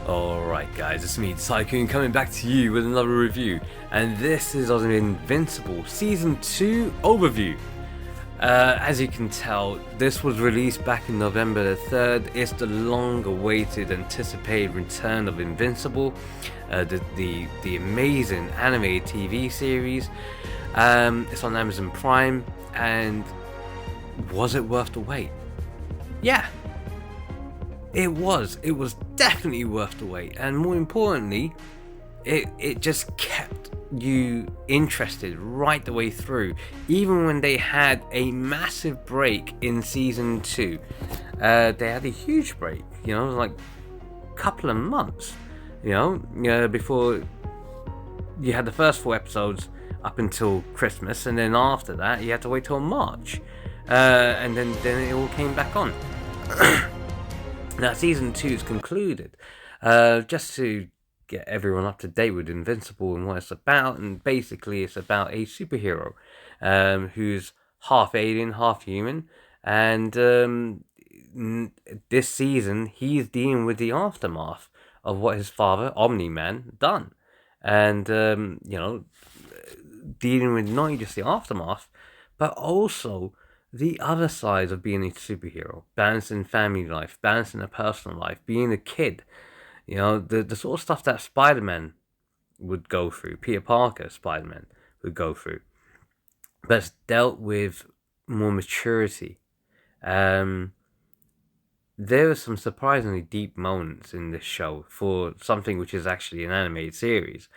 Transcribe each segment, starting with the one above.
Alright guys, it's me, TYCOON, coming back to you with another review, and this is on Invincible Season 2 Overview. As you can tell, this was released back in November the 3rd. It's the long-awaited, anticipated return of Invincible, the amazing animated TV series. It's on Amazon Prime, and was it worth the wait? Yeah, it was definitely worth the wait, and more importantly, it just kept you interested right the way through, even when they had a massive break in season 2. They had a huge break, like a couple of months, before you had the first 4 episodes up until Christmas, and then after that you had to wait till March, and then it all came back on. Now, season 2 is concluded. Just to get everyone up to date with Invincible and what it's about, and basically it's about a superhero who's half alien, half human, and this season he's dealing with the aftermath of what his father, Omni-Man, done, and dealing with not just the aftermath, but also the other side of being a superhero, balancing family life, balancing a personal life, being a kid, the sort of stuff that Spider-Man would go through, Peter Parker, Spider-Man, would go through, but it's dealt with more maturity. There are some surprisingly deep moments in this show for something which is actually an animated series.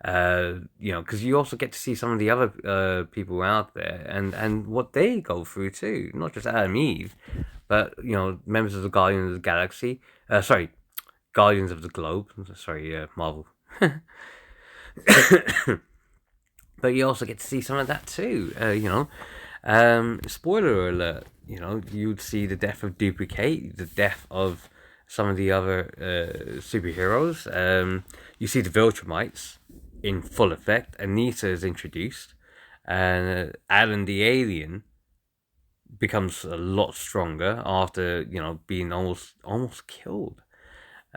Because you also get to see some of the other people out there and what they go through too, not just Adam Eve, but members of the Guardians of the Galaxy. Guardians of the Globe. Marvel. But you also get to see some of that too. Spoiler alert. You'd see the death of Duplicate, the death of some of the other superheroes. You see the Viltrumites in full effect. Anita is introduced, and Alan the alien becomes a lot stronger after being almost killed.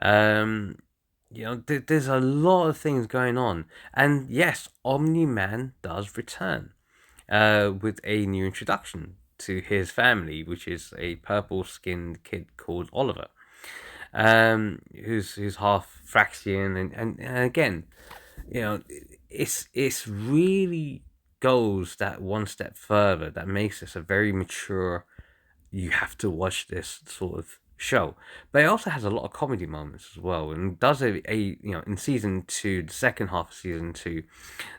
There's a lot of things going on, and yes, Omni-Man does return with a new introduction to his family, which is a purple-skinned kid called Oliver, who's half Fraxian, and again, it's really goes that one step further that makes this a very mature, you have to watch this sort of show. But it also has a lot of comedy moments as well, and does in season 2, the second half of season 2,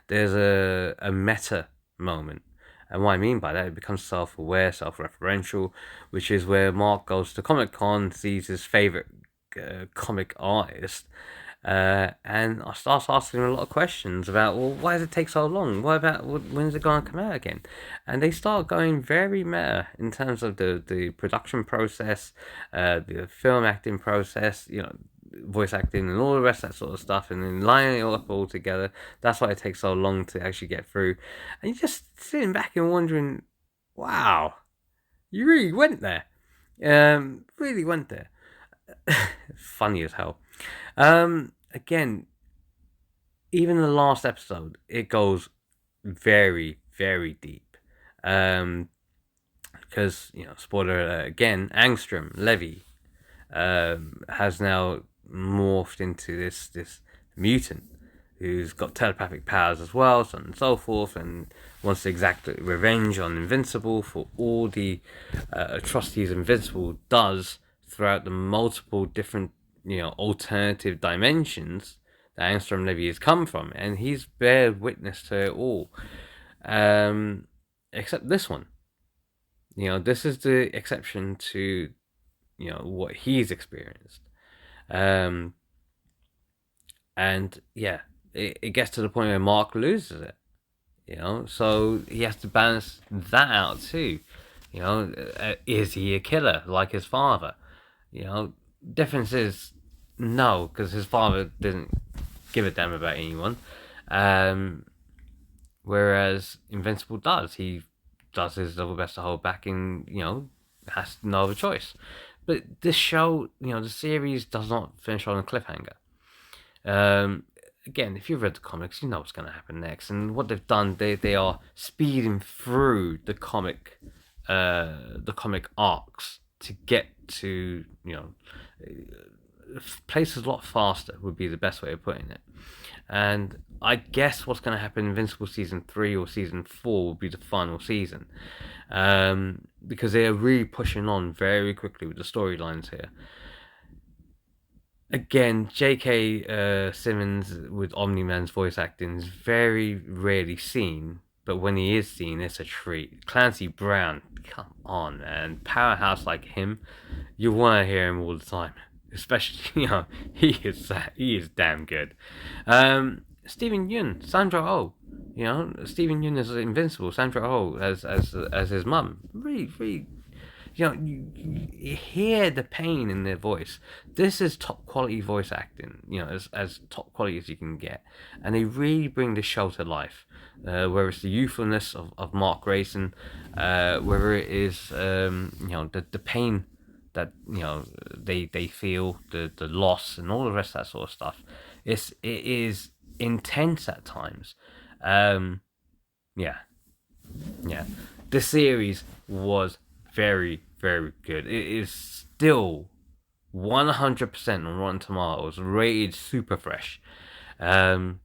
there's a meta moment. And what I mean by that, it becomes self-aware, self-referential, which is where Mark goes to Comic-Con, sees his favorite comic artist, and I start asking him a lot of questions about, well, why does it take so long? What about, when is it going to come out again? And they start going very meta in terms of the production process, the film acting process, voice acting and all the rest of that sort of stuff, and then lining it up all together. That's why it takes so long to actually get through. And you're just sitting back and wondering, wow, you really went there. Really went there. Funny as hell. Again, even the last episode, it goes very, very deep. Because, spoiler alert again, Angstrom, Levy, has now morphed into this mutant who's got telepathic powers as well, so on and so forth, and wants to exact revenge on Invincible for all the atrocities Invincible does throughout the multiple different alternative dimensions that Angstrom Levy has come from, and he's bear witness to it all, except this one. This is the exception to what he's experienced, and yeah, it gets to the point where Mark loses it, so he has to balance that out too. Is he a killer like his father? Difference is no, because his father didn't give a damn about anyone, whereas Invincible does. He does his level best to hold back, and has no other choice. But this show, the series does not finish on a cliffhanger. Again, if you've read the comics, you know what's going to happen next. And what they've done, they are speeding through the comic arcs to get to places a lot faster would be the best way of putting it. And I guess what's going to happen in Invincible season 3 or season 4 will be the final season, because they are really pushing on very quickly with the storylines here. Again, J.K. Simmons with Omni-Man's voice acting is very rarely seen, but when he is seen, it's a treat. Clancy Brown, come on, man. Powerhouse like him, you want to hear him all the time. Especially, he is damn good. Stephen Yeun, Sandra Oh, Stephen Yeun is Invincible. Sandra Oh as his mum. Really, really, you hear the pain in their voice. This is top quality voice acting, as top quality as you can get, and they really bring the show to life. Whether it's the youthfulness of Mark Grayson, whether it is the pain that they feel, the loss and all the rest of that sort of stuff. It is intense at times. Yeah. This series was very, very good. It is still 100% on Rotten Tomatoes, rated super fresh. I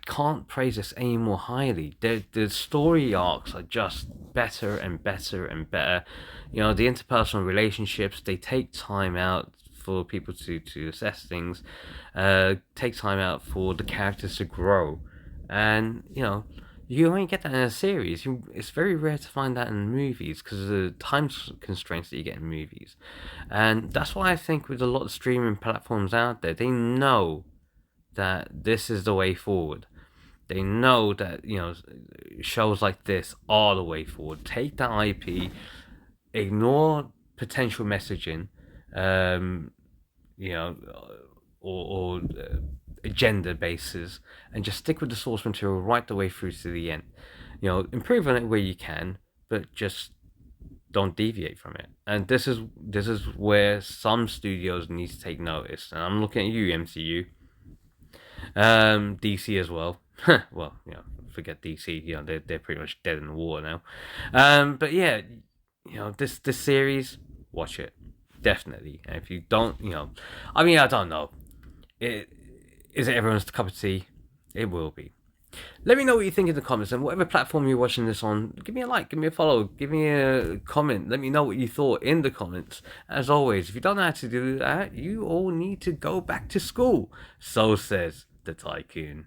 can't praise this any more highly. The story arcs are just better and better and better. The interpersonal relationships, they take time out for people to assess things, take time out for the characters to grow. And, you only get that in a series. It's very rare to find that in movies because of the time constraints that you get in movies. And that's why I think with a lot of streaming platforms out there, they know that this is the way forward. They know that shows like this are the way forward. Take that IP, ignore potential messaging, or agenda bases, and just stick with the source material right the way through to the end. Improve on it where you can, but just don't deviate from it. And this is where some studios need to take notice. And I'm looking at you, MCU. DC as well. Well, forget DC. They're pretty much dead in the water now. But yeah, this series, watch it definitely. And if you don't, I don't know. Is it everyone's cup of tea? It will be. Let me know what you think in the comments, and whatever platform you're watching this on, give me a like, give me a follow, give me a comment. Let me know what you thought in the comments. As always, if you don't know how to do that, you all need to go back to school. So says the TYCOON.